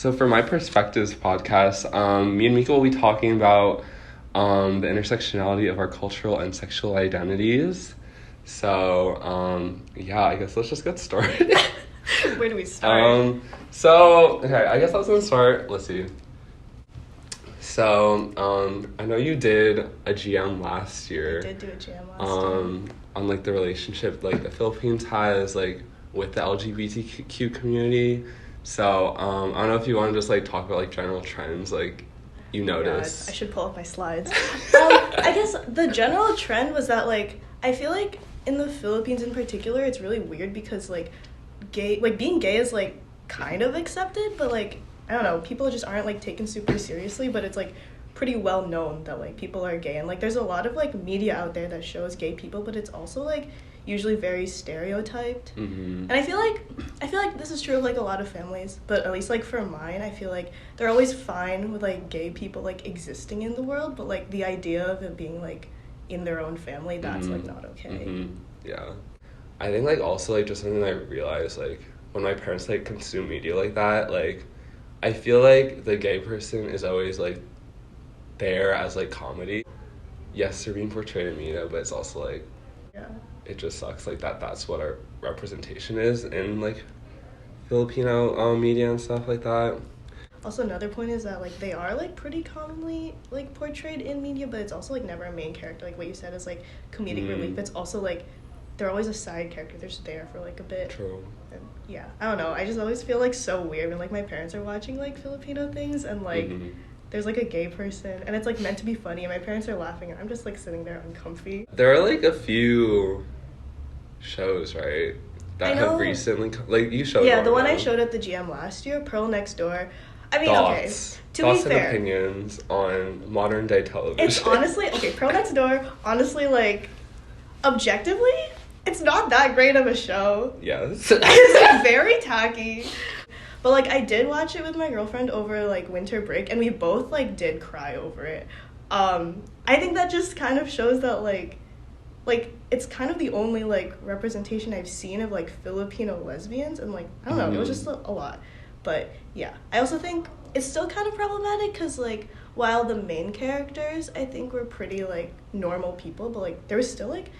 So for my Perspectives podcast, me and Mika will be talking about the intersectionality of our cultural and sexual identities. So, yeah, I guess let's just get started. Where do we start? Okay, I guess I was gonna start, let's see. So, I know you did a GM last year. I did do a GM last year. On, like, the relationship, like, the Philippines has, like, with the LGBTQ community. So, I don't know if you want to just, like, talk about, like, general trends, like, you notice. I should pull up my slides. I guess the general trend was that, like, I feel like in the Philippines in particular, it's really weird because, like, being gay is, like, kind of accepted, but, like, I don't know, people just aren't, like, taken super seriously, but it's, like, pretty well known that, like, people are gay, and, like, there's a lot of, like, media out there that shows gay people, but it's also, like, usually very stereotyped. Mm-hmm. And I feel like this is true of, like, a lot of families, but at least, like, for mine, I feel like they're always fine with, like, gay people, like, existing in the world, but, like, the idea of it being, like, in their own family, that's, like, not okay. Mm-hmm. Yeah. I think, like, also, like, just something that I realized, like, when my parents, like, consume media like that, like, I feel like the gay person is always, like, there as, like, comedy. Yes, they're being portrayed in media, but it's also, like, Yeah. it just sucks, like, that's what our representation is in, like, Filipino media and stuff like that. Also, another point is that, like, they are, like, pretty commonly, like, portrayed in media, but it's also, like, never a main character. Like, what you said is, like, comedic relief. It's also, like, they're always a side character. They're just there for, like, a bit. True. And, yeah, I don't know. I just always feel, like, so weird when, like, my parents are watching, like, Filipino things, and, like, there's, like, a gay person, and it's, like, meant to be funny, and my parents are laughing, and I'm just, like, sitting there uncomfy. There are, like, a few shows, right, that have recently, like, you showed the one I showed at the GM last year, Pearl Next Door. I mean, Thoughts be and fair, opinions on modern day television. It's honestly, Pearl Next Door, honestly, like, objectively, it's not that great of a show. Yes. It's, like, very tacky. But, like, I did watch it with my girlfriend over, like, winter break, and we both, like, did cry over it. I think that just kind of shows that, like, it's kind of the only, like, representation I've seen of, like, Filipino lesbians, and, like, I don't know, it was just a lot. But, yeah, I also think it's still kind of problematic, because, like, while the main characters, I think, were pretty, like, normal people, but, like, there was still, like,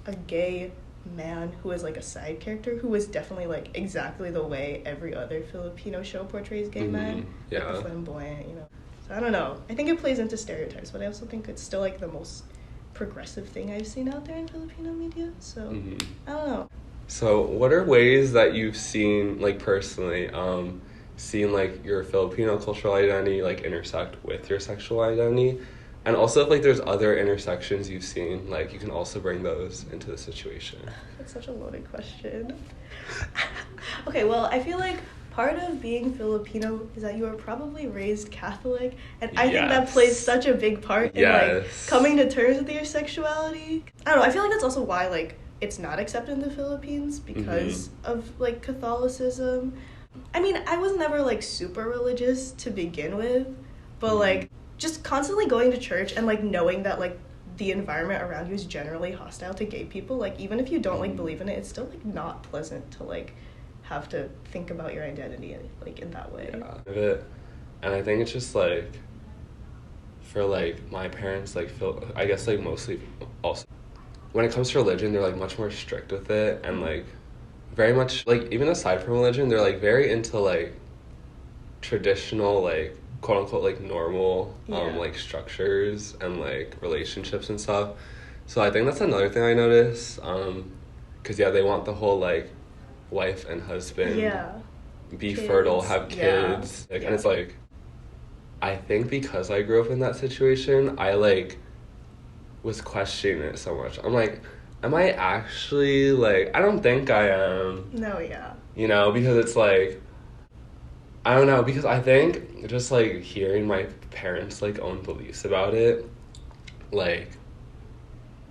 a gay man who was, like, a side character who was definitely, like, exactly the way every other Filipino show portrays gay men. Yeah. Like, the flamboyant, you know. So, I don't know. I think it plays into stereotypes, but I also think it's still, like, the most progressive thing I've seen out there in Filipino media, so, I don't know. So, what are ways that you've seen, like, personally, seen, like, your Filipino cultural identity, like, intersect with your sexual identity? And also, if, like, there's other intersections you've seen, like, you can also bring those into the situation. That's such a loaded question. Okay, well, I feel like part of being Filipino is that you were probably raised Catholic, and I think that plays such a big part in, like, coming to terms with your sexuality. I don't know, I feel like that's also why, like, it's not accepted in the Philippines because of, like, Catholicism. I mean, I was never, like, super religious to begin with, but, like, just constantly going to church and, like, knowing that, like, the environment around you is generally hostile to gay people, like, even if you don't, like, believe in it, it's still, like, not pleasant to, like, have to think about your identity, like, in that way. Yeah. And I think it's just, like, for, like, my parents, like, I guess, like, mostly also, when it comes to religion, they're, like, much more strict with it, and, like, very much, like, even aside from religion, they're, like, very into, like, traditional, like, quote-unquote, like, normal, like, structures and, like, relationships and stuff. So I think that's another thing I notice, because, yeah, they want the whole, like, wife and husband, be kids. Fertile, have kids, like, and it's, like, I think because I grew up in that situation, I, like, was questioning it so much. I'm like, am I actually, like, I don't think I am. No, yeah. You know, because it's, like, I don't know, because I think just, like, hearing my parents, like, own beliefs about it, like,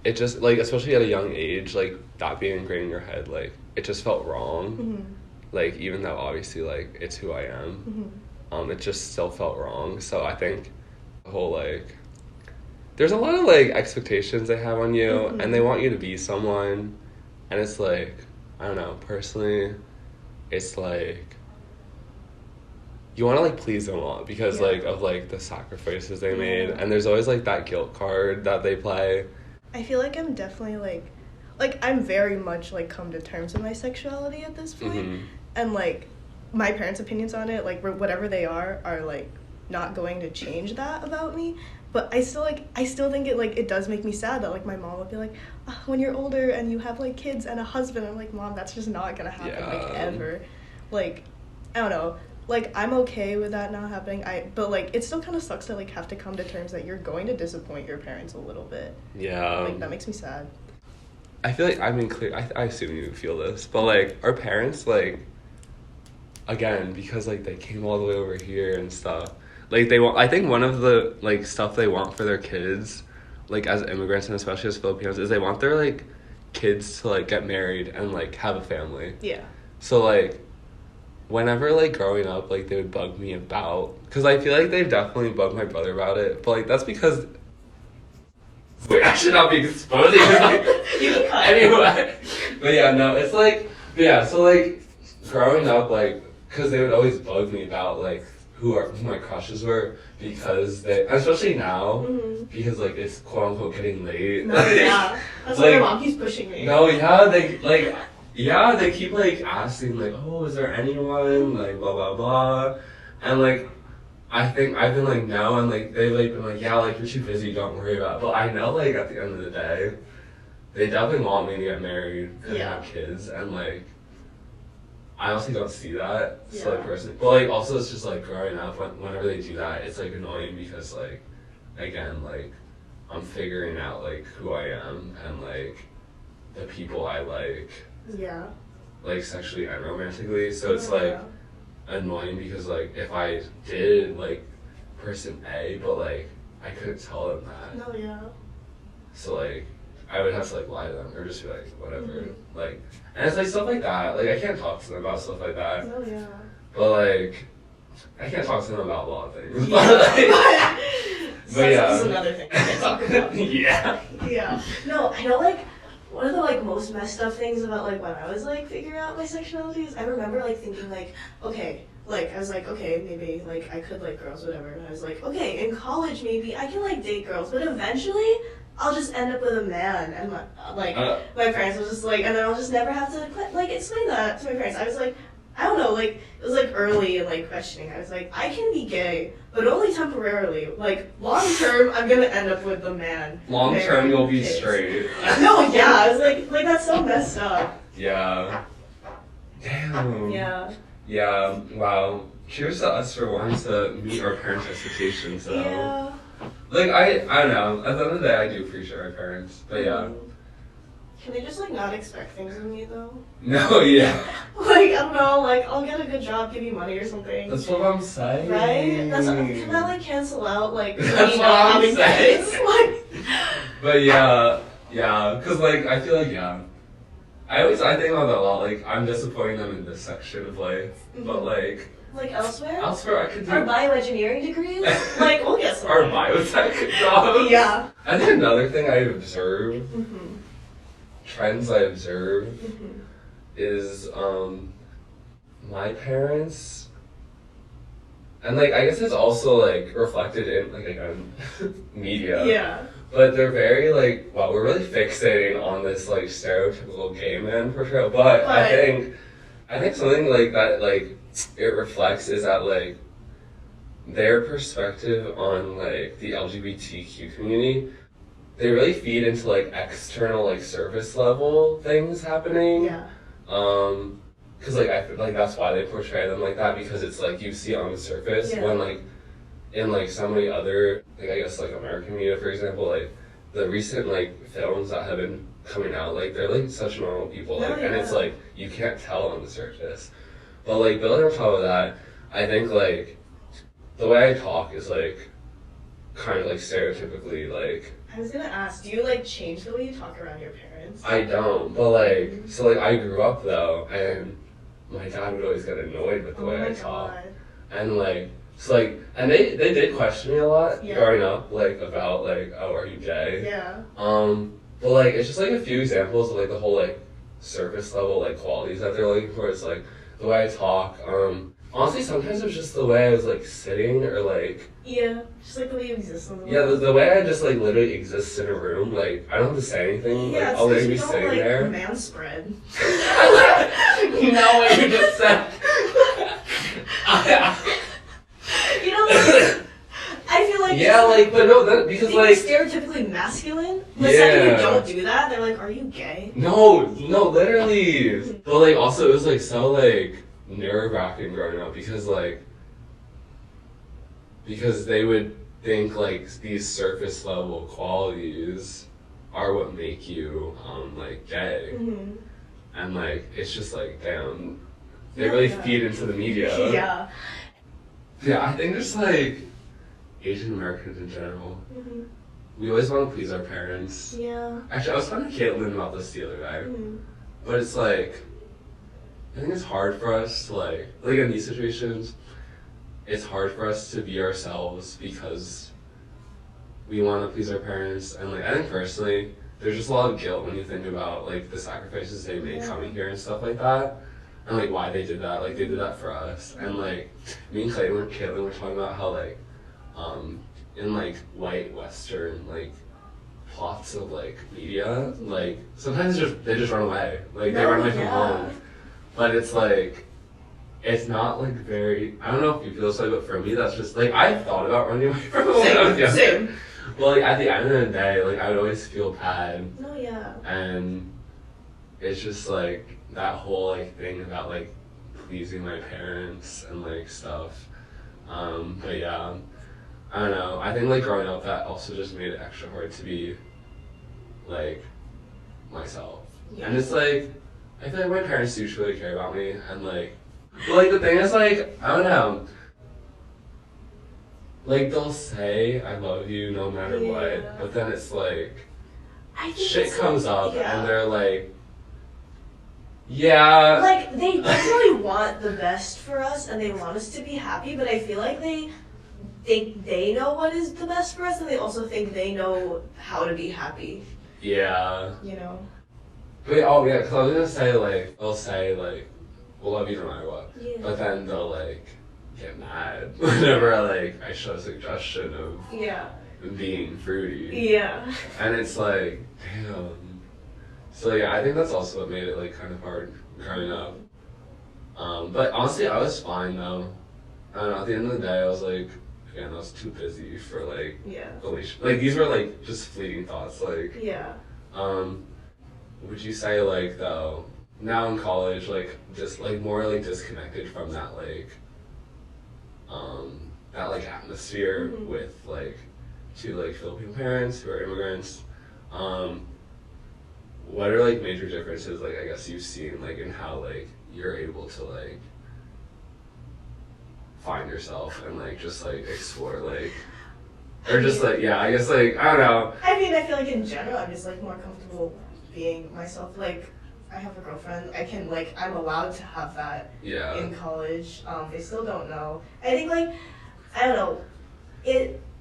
it just, like, especially at a young age, like, that being ingrained in your head, like, it just felt wrong. Like, even though obviously, like, it's who I am, it just still felt wrong. So I think the whole, like, there's a lot of, like, expectations they have on you, and they want you to be someone, and it's, like, I don't know, personally, it's, like, you want to like please them a lot because like of like the sacrifices they made, and there's always like that guilt card that they play. I feel like I'm definitely like I'm very much like come to terms with my sexuality at this point, and like my parents' opinions on it, like whatever they are like not going to change that about me. But I still think it does make me sad that like my mom would be like, oh, when you're older and you have like kids and a husband, I'm like, Mom, that's just not gonna happen like ever. Like, I don't know. Like, I'm okay with that not happening. But like it still kind of sucks to like have to come to terms that you're going to disappoint your parents a little bit. Yeah. Like that makes me sad. I feel like I assume you feel this, but like our parents like, again, because like they came all the way over here and stuff. Like they want, I think one of the like stuff they want for their kids, like as immigrants and especially as Filipinos, is they want their like kids to like get married and like have a family. Yeah. So like, whenever like growing up, like they would bug me about, because I feel like they've definitely bugged my brother about it, but like that's because. Wait, I should not be exposing it. Anyway, but yeah, no, it's like, yeah, so like growing up, like, because they would always bug me about like who my crushes were, because they, especially now, because like it's quote unquote getting late. No, yeah, that's like, why my mom keeps pushing me. No, yeah, they keep like asking like, oh, is there anyone, like blah blah blah, and like I think I've been like no, and like they've like been like, yeah, like you're too busy, don't worry about it. But I know like at the end of the day, they definitely want me to get married and have kids, and like I honestly don't see that. So like personally, but like also it's just like growing up, whenever they do that, it's like annoying because like again like I'm figuring out like who I am and like the people I like. Yeah. Like sexually and romantically, so it's like annoying because like if I did like person A, but like I couldn't tell them that. No, yeah. So like I would have to like lie to them or just be like whatever, like, and it's like stuff like that. Like I can't talk to them about stuff like that. No, yeah. But like I can't talk to them about a lot of things. Yeah. But yeah. That's another thing I can't talk about. Yeah. Yeah. No, I know like one of the like most messed up things about like when I was like figuring out my sexuality is I remember like thinking like, okay, like I was like, okay, maybe like I could like girls, whatever, and I was like, okay, in college maybe I can like date girls, but eventually I'll just end up with a man, and my parents was just like, and then I'll just never have to like explain that to my parents. I was like, I don't know, like it was like early in like questioning. I was like, I can be gay, but only temporarily. Like long term, I'm gonna end up with a man. Long term, you'll be straight. No, yeah, I was like that's so messed up. Yeah. Damn. Yeah. Yeah. Wow. Cheers to us for wanting to meet our parents' expectations. So. Yeah. Like I don't know. At the end of the day, I do appreciate our parents, but yeah. Can they just like not expect things of me though? No, yeah. Like I don't know, like I'll get a good job, give you money or something. That's what I'm saying. Right? Can that like cancel out like that's me what not I'm having saying. kids? Like. But yeah, cause like I feel like I think about that a lot. Like I'm disappointing them in this section of life, but like. Like elsewhere? Elsewhere, I could do. Our bioengineering degrees? Like, we'll get some. Our biotech jobs. Yeah. I think another thing I observe, trends I observe, is my parents, and like I guess it's also like reflected in like again media. Yeah. But they're very like, wow, we're really fixating on this like stereotypical gay man portrayal. But I think something like that like it reflects is that like their perspective on like the LGBTQ community, they really feed into like external like surface level things happening. Yeah. Cause like I feel like that's why they portray them like that, because it's like you see on the surface when like in like so many other like I guess like American media, for example, like the recent like films that have been coming out, like they're like such normal people, like and it's like you can't tell on the surface. But like building on top of that, I think like the way I talk is like kind of like stereotypically like. I was gonna ask, do you like change the way you talk around your parents? I don't, but like so like I grew up though, and my dad would always get annoyed with the way I talk, and like so like and they did question me a lot growing up, like about like, oh, are you gay? Yeah. But like it's just like a few examples of like the whole like surface level like qualities that they're looking for. It's like the way I talk, Honestly, sometimes it was just the way I was, like, sitting or, like... Yeah, just, like, the way you exist in the world. Yeah, the way I just, like, literally exist in a room, like, I don't have to say anything. Yeah, like, I'll literally be sitting like, there. Man spread. You know what you just said? You know, like, I feel like... Yeah, like, but no, that, because, like... stereotypically masculine. The second you don't do that, they're like, are you gay? No, literally. But, like, also, it was, like, so, like, nerve-wracking growing up because, like... Because they would think, like, these surface-level qualities are what make you, like, gay. Mm-hmm. And, like, it's just, like, damn. They really feed into the media. Yeah. Yeah, I think just, like, Asian Americans in general. Mm-hmm. We always want to please our parents. Yeah. Actually, I was talking to Caitlin about this the other day. Mm-hmm. But it's, like, I think it's hard for us to, like, in these situations, it's hard for us to be ourselves because we want to please our parents. And, like, I think personally, there's just a lot of guilt when you think about, like, the sacrifices they made coming here and stuff like that. And, like, why they did that. Like, they did that for us. And, like, me and Caitlin were talking about how, like, in, like, white Western, like, plots of, like, media, like, sometimes they just run away. Like, they run away from home. But it's, like, it's not, like, very... I don't know if you feel this way, but for me, that's just... Like, I thought about running away from home when I was younger. Same. Well, like, at the end of the day, like, I would always feel bad. No, yeah. And it's just, like, that whole, like, thing about, like, pleasing my parents and, like, stuff. But, yeah, I don't know. I think, like, growing up, that also just made it extra hard to be, like, myself. Yeah. And it's, like, I feel like my parents do really care about me, and, like... But, like, the thing is, like, I don't know. Like, they'll say, I love you no matter what, but then it's, like... shit comes up, and they're, like... Yeah... Like, they definitely want the best for us, and they want us to be happy, but I feel like they think they know what is the best for us, and they also think they know how to be happy. Yeah. You know? But, oh, yeah, because I was gonna say, like, they'll say, like, we'll love you no matter what. Yeah. But then they'll, like, get mad whenever, like, I show a suggestion of being fruity. Yeah. And it's, like, damn. So, yeah, I think that's also what made it, like, kind of hard growing up. But honestly, I was fine, though. I don't know, at the end of the day, I was, like, again, I was too busy for, like, like, these were, like, just fleeting thoughts, like... Yeah. Would you say, like, though, now in college, like, just, like, more, like, disconnected from that, like, atmosphere with, like, two, like, Filipino parents who are immigrants, what are, like, major differences, like, I guess you've seen, like, in how, like, you're able to, like, find yourself and, like, just, like, explore, like, or just, like, yeah, I guess, like, I don't know. I mean, I feel like in general, I'm just, like, more comfortable being myself. Like, I have a girlfriend. I can, like, I'm allowed to have that in college. They still don't know. I think, like, I don't know.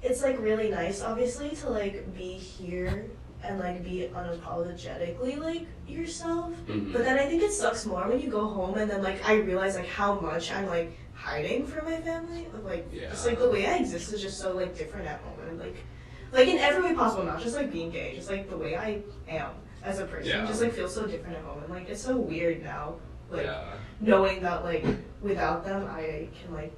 It's, like, really nice, obviously, to, like, be here and, like, be unapologetically, like, yourself. Mm-hmm. But then I think it sucks more when you go home and then, like, I realize, like, how much I'm, like, hiding from my family. Like, just, like, the way I exist is just so, like, different at home. And, like, in every way possible, not just, like, being gay. Just, like, the way I am as a person just, like, feels so different at home. And, like, it's so weird now, like, knowing that, like, without them, I can, like,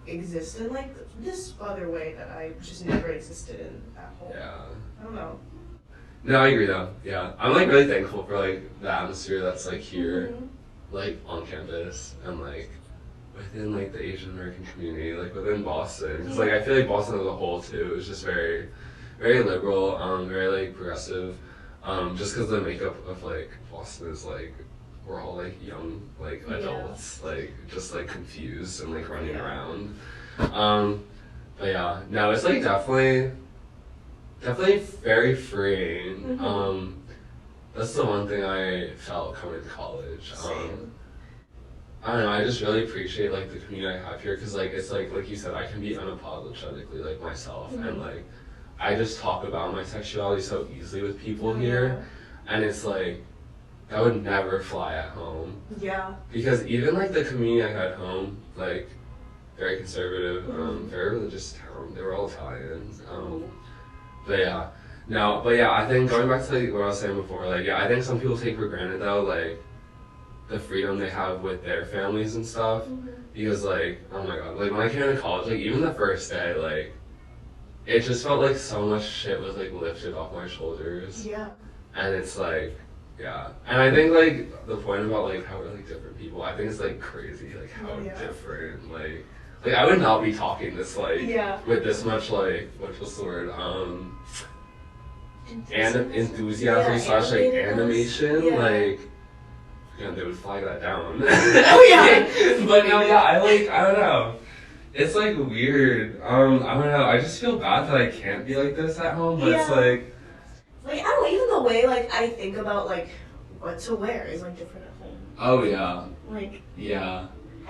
exist in, like, this other way that I just never existed in at home. Yeah. I don't know. No, I agree, though. Yeah. I'm, like, really thankful for, like, the atmosphere that's, like, here, like, on campus, and, like, within, like, the Asian American community, like, within Boston. Because, like, I feel like Boston as a whole, too, is just very, very liberal, very, like, progressive. Just because the makeup of, like, Boston is, like, we're all, like, young, like, adults, like, just, like, confused and, like, running around. But, yeah, no, it's, like, definitely very freeing. That's the one thing I felt coming to college. I don't know, I just really appreciate, like, the community I have here, because, like, it's, like you said, I can be unapologetically, like, myself, and, like, I just talk about my sexuality so easily with people here, and it's, like, that would never fly at home. Yeah. Because even, like, the community I had at home, like very conservative, very religious town. They were all Italian. But yeah. No, but yeah, I think going back to like, what I was saying before, like yeah, I think some people take for granted though, like the freedom they have with their families and stuff. Because like, oh my god, like when I came into college, like even the first day, like it just felt like so much shit was like lifted off my shoulders. Yeah. And it's like, yeah. And I think like the point about like how we're like different people, I think it's like crazy, like how different, like I would not be talking this like with this much like what's the word enthusiasm slash like animation like they would flag that down. Oh yeah. But no, yeah, I don't know. It's like weird. I don't know. I just feel bad that I can't be like this at home, but it's like I don't know, even the way like I think about like what to wear is like different at home. Oh yeah. Like yeah.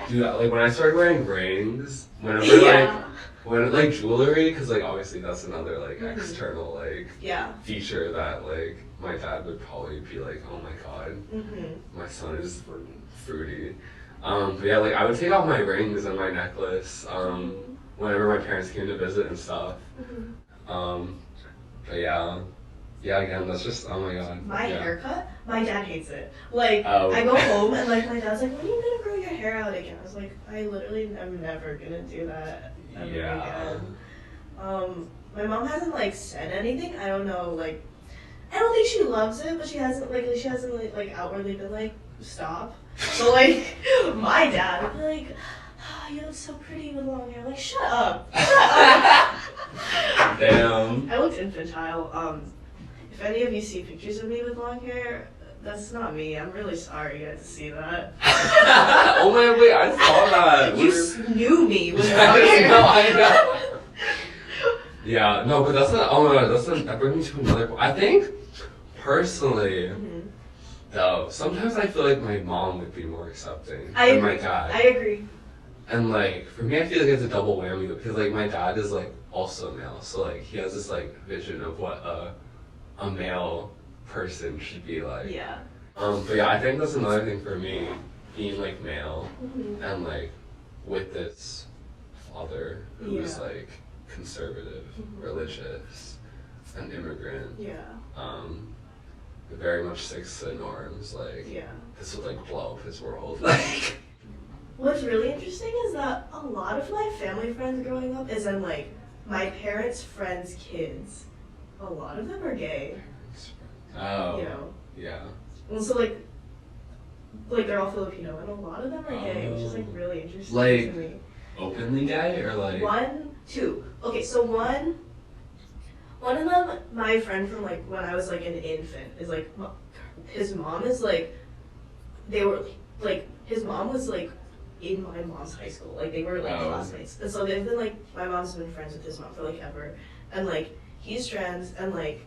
Dude, like when I started wearing rings, whenever when like jewelry, because like obviously that's another like external like feature that like my dad would probably be like, oh my god, my son is fruity. But yeah, like I would take off my rings and my necklace whenever my parents came to visit and stuff. But yeah, again, that's just, oh my god. My haircut, my dad hates it. Like, I go home and like my dad's like, when are you gonna grow your hair out again? I was like, I literally am never gonna do that ever again. My mom hasn't like said anything. I don't know, like, I don't think she loves it, but she hasn't like outwardly been like, stop. So like, my dad would be like, oh, you look so pretty with long hair. I'm like, shut up. Damn. I looked infantile. If any of you see pictures of me with long hair, that's not me. I'm really sorry you had to see that. Oh my wait, I saw that. You knew me with long hair. No, I know. Yeah, no, but that's not, oh my god, that brings me to another point. I think, personally, though, sometimes I feel like my mom would be more accepting than my dad. I agree. And like, for me, I feel like it's a double whammy, because like my dad is like also male, so like he has this like vision of what a male person should be like. Yeah. But yeah, I think that's another thing for me, being like male, and like with this father who is like conservative, religious, an immigrant. Yeah. Very much sticks to norms. Like this would like blow up his world. What's really interesting is that a lot of my family friends growing up, as in like my parents' friends' kids, a lot of them are gay. Oh. You know. Yeah. And so like they're all Filipino, and a lot of them are gay, which is like really interesting like, to me. Openly gay or like? Two. Okay, so one of them, my friend from like when I was like an infant, is like his mom is like his mom was like in my mom's high school, like they were like classmates, and so they've been like my mom's been friends with his mom for like ever, and like he's trans, and like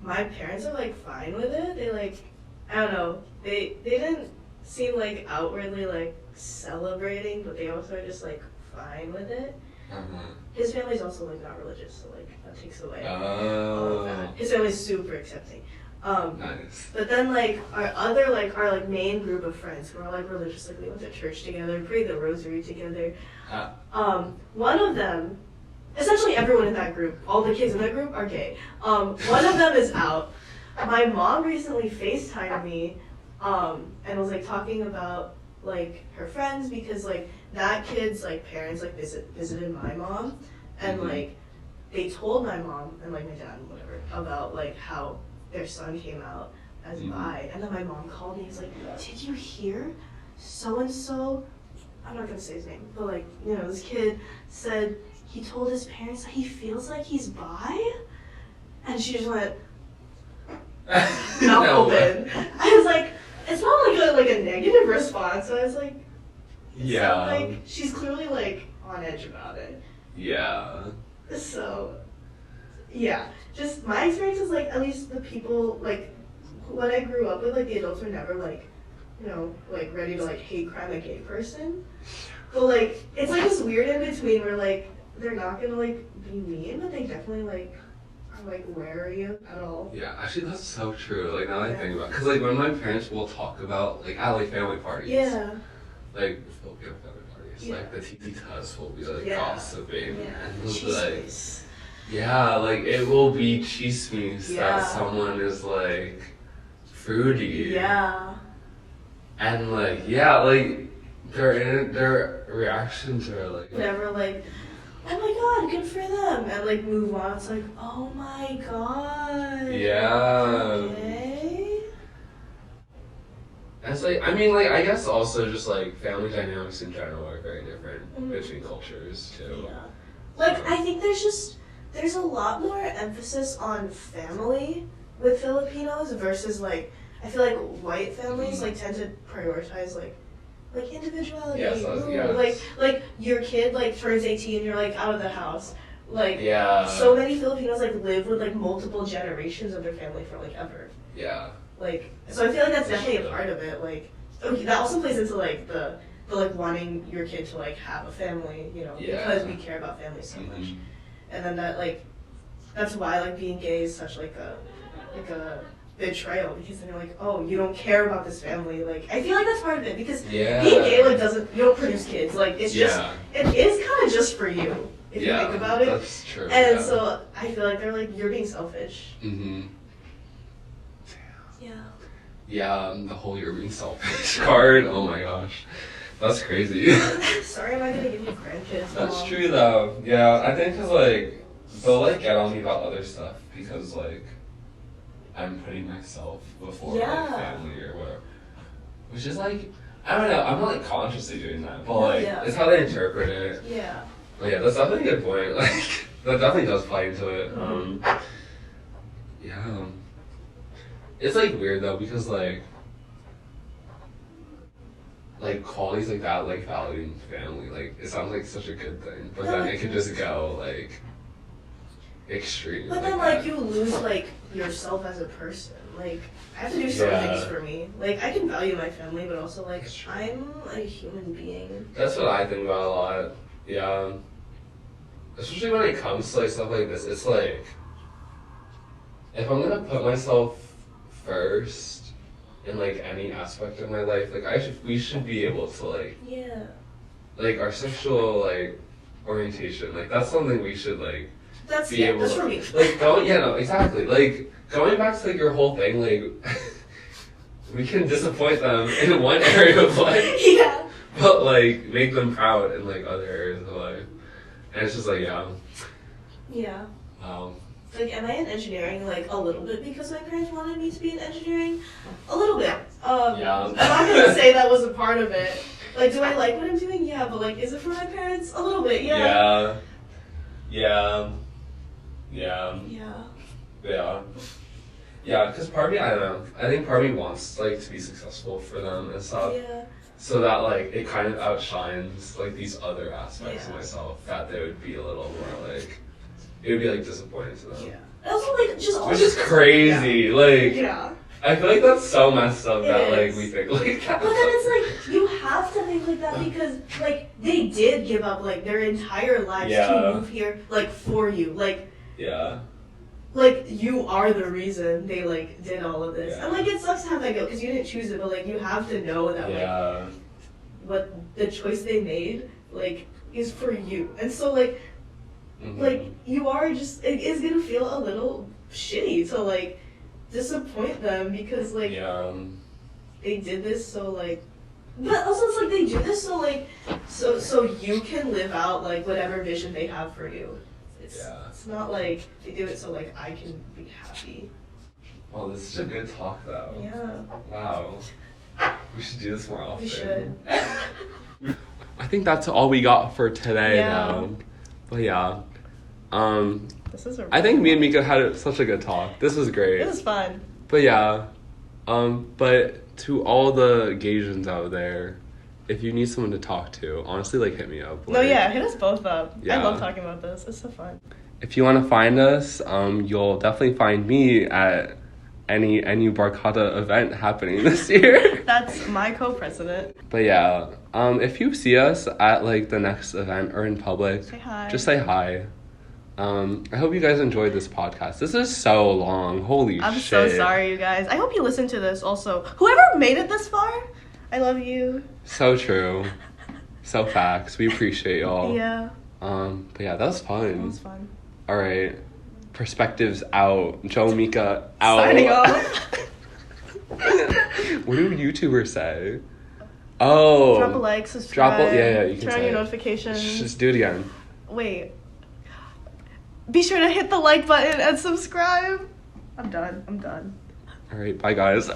my parents are like fine with it. They like, I don't know, they didn't seem like outwardly like celebrating, but they also are just like fine with it. His family's also like not religious, so like that takes away all of that. His family's super accepting. Nice. But then like our main group of friends who are like religious, like we went to church together, prayed the rosary together. One of them, essentially everyone in that group, all the kids in that group are gay. One of them is out. My mom recently FaceTimed me and was like talking about like her friends, because like that kid's like parents like visited my mom, and like they told my mom and like my dad and whatever about like how their son came out as bi, and then my mom called me and was like, did you hear so and so, I'm not gonna say his name, but like, you know, this kid said he told his parents that he feels like he's bi? And she just went mouth open. I was like, it's not like a negative response. So I was like, like she's clearly like on edge about it. Yeah. So yeah, just my experience is like, at least the people like when I grew up with, like the adults were never like, you know, like ready to like hate crime a gay person. But like it's like this weird in between where like they're not gonna like be mean, but they definitely like are like wary of at all. Yeah, actually that's so true. Like now that I think about it, because like when my parents will talk about like at like family parties. Yeah. Like Filipino family party. because like the TT will be like gossiping and it'll be like, it will be chismes that someone is like fruity. Yeah. And like their reactions are like never like, oh my god, good for them, and like move on. It's like, oh my god. Yeah. Okay. It's like, I mean, like, I guess also just like family dynamics in general are very different between cultures too. Yeah. Like, I think there's a lot more emphasis on family with Filipinos versus like, I feel like white families like tend to prioritize like individuality. Yes. Like your kid like turns 18, you're like out of the house. Like so many Filipinos like live with like multiple generations of their family for like ever. Yeah. Like, so I feel like that's definitely a part of it. Like, okay, that also plays into like the like wanting your kid to like have a family, you know, because we care about family so much. And then that like, that's why like being gay is such like a betrayal, because then you're like, oh, you don't care about this family. Like, I feel like that's part of it, because being gay like you don't produce kids. Like, it's just it is kind of just for you if you think about it. That's true. And so I feel like they're like, you're being selfish. Yeah, the whole "you're being selfish" card. Oh my gosh, that's crazy. Sorry, am I gonna give you grandkids? That's true though. Yeah, I think because like they'll like get on me about other stuff because like I'm putting myself before like family or whatever, which is like, I don't know. I'm not like consciously doing that, but like it's how they interpret it. Yeah. But yeah, that's definitely a good point. Like that definitely does play into it. Yeah. It's like weird though because like qualities like that, like validating family, like it sounds like such a good thing, but then it could just go like extreme. But then like you lose like yourself as a person. Like I have to do some things for me. Like I can value my family, but also like I'm a human being. That's what I think about a lot. Yeah. Especially when it comes to like stuff like this, it's like if I'm gonna put myself first in like any aspect of my life, like we should be able to like like our sexual like orientation, like that's something we should like be able that's to for me. like exactly, like going back to like your whole thing, like we can disappoint them in one area of life but like make them proud in like other areas of life, and it's just like wow. Like, am I in engineering, like, a little bit because my parents wanted me to be in engineering? A little bit. I'm not gonna say that was a part of it. Like, do I like what I'm doing? Yeah, but, like, is it for my parents? A little bit, Yeah, because part of me, I don't know, I think part of me wants, like, to be successful for them and stuff. So that, like, it kind of outshines, like, these other aspects of myself that they would be a little more, like, it would be like disappointing to them. Also, like, which is crazy. Like, I feel like that's so messed up that like we think like that. But then it's like you have to think like that because like they did give up like their entire lives to move here like for you. Like like you are the reason they like did all of this. And like it sucks to have that guilt because you didn't choose it, but like you have to know that like what the choice they made like is for you. And so like like you are just, it is gonna feel a little shitty to like disappoint them because like they did this so like, but also it's like they do this so like so you can live out like whatever vision they have for you. It's not like they do it so like I can be happy. Well, this is a good talk though. Wow. We should do this more often. We should. I think that's all we got for today though. But this is I think me and Mika had such a good talk. This was great. It was fun. But but to all the Gaysians out there, if you need someone to talk to, honestly, like, hit me up. Like, hit us both up. I love talking about this. It's so fun. If you want to find us, you'll definitely find me at any Barkata event happening this year. That's my co-president. But if you see us at like the next event or in public, say hi. Just say hi. I hope you guys enjoyed this podcast. This is so long. Holy shit. I'm so sorry, you guys. I hope you listen to this also. Whoever made it this far, I love you. So true. So facts. We appreciate y'all. Yeah. But yeah, that was fun. That was fun. All right. Perspectives out. Joe, Mika out. Signing off. What do YouTubers say? Oh. Drop a like, subscribe. Yeah, you can turn on your notifications. Just do it again. Wait. Be sure to hit the like button and subscribe. I'm done. All right, bye guys.